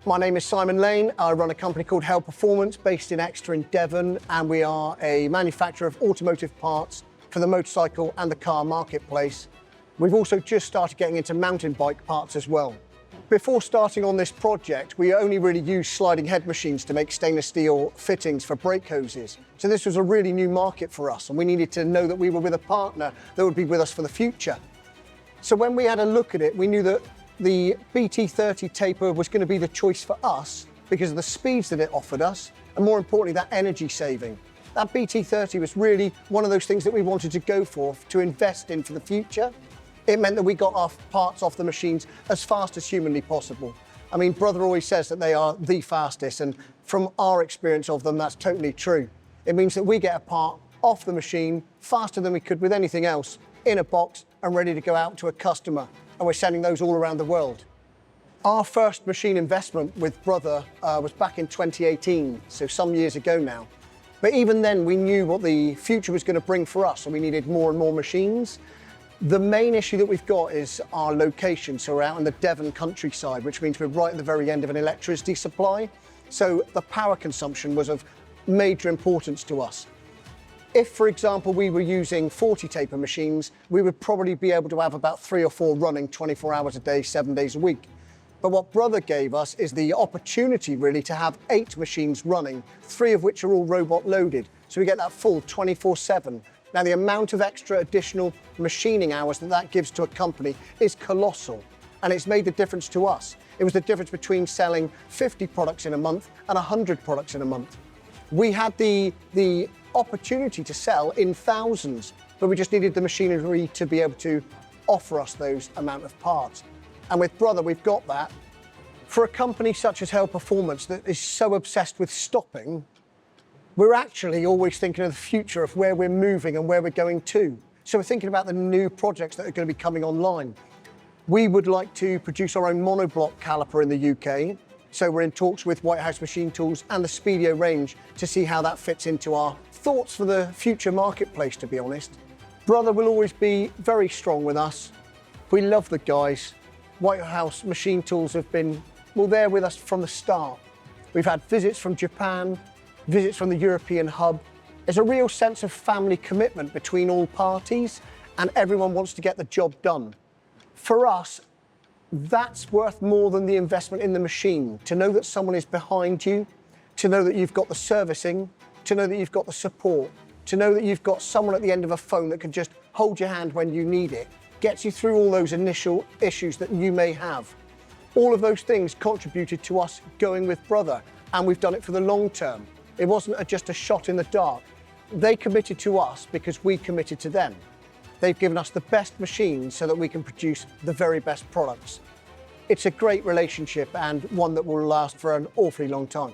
My name is Simon Lane. I run a company called HEL Performance based in Exeter in Devon, and we are a manufacturer of automotive parts for the motorcycle and the car marketplace. We've also just started getting into mountain bike parts as well. Before starting on this project, we only really used sliding head machines to make stainless steel fittings for brake hoses. So this was a really new market for us, and we needed to know that we were with a partner that would be with us for the future. So when we had a look at it, we knew that the BT30 taper was going to be the choice for us because of the speeds that it offered us, and more importantly, that energy saving. That BT30 was really one of those things that we wanted to go for, to invest in for the future. It meant that we got our parts off the machines as fast as humanly possible. I mean, Brother always says that they are the fastest, and from our experience of them, that's totally true. It means that we get a part off the machine faster than we could with anything else, in a box and ready to go out to a customer. And we're sending those all around the world. Our first machine investment with Brother was back in 2018, so some years ago now. But even then, we knew what the future was going to bring for us, and we needed more and more machines. The main issue that we've got is our location. So we're out in the Devon countryside, which means we're right at the very end of an electricity supply. So the power consumption was of major importance to us. If, for example, we were using 40 taper machines, we would probably be able to have about 3 or 4 running 24 hours a day, 7 days a week. But what Brother gave us is the opportunity really to have 8 machines running, 3 of which are all robot loaded. So we get that full 24/7. Now the amount of extra additional machining hours that gives to a company is colossal, and it's made the difference to us. It was the difference between selling 50 products in a month and 100 products in a month. We had the opportunity to sell in thousands, but we just needed the machinery to be able to offer us those amount of parts. And with Brother, we've got that. For a company such as HEL Performance that is so obsessed with stopping, we're actually always thinking of the future of where we're moving and where we're going to. So we're thinking about the new projects that are going to be coming online. We would like to produce our own monoblock caliper in the UK. So we're in talks with Whitehouse Machine Tools and the SPEEDIO range to see how that fits into our thoughts for the future marketplace, to be honest. Brother will always be very strong with us. We love the guys. Whitehouse Machine Tools have been, well, there with us from the start. We've had visits from Japan, visits from the European hub. There's a real sense of family commitment between all parties, and everyone wants to get the job done. For us, that's worth more than the investment in the machine. To know that someone is behind you, to know that you've got the servicing, to know that you've got the support, to know that you've got someone at the end of a phone that can just hold your hand when you need it, gets you through all those initial issues that you may have. All of those things contributed to us going with Brother, and we've done it for the long term. It wasn't just a shot in the dark. They committed to us because we committed to them. They've given us the best machines so that we can produce the very best products. It's a great relationship and one that will last for an awfully long time.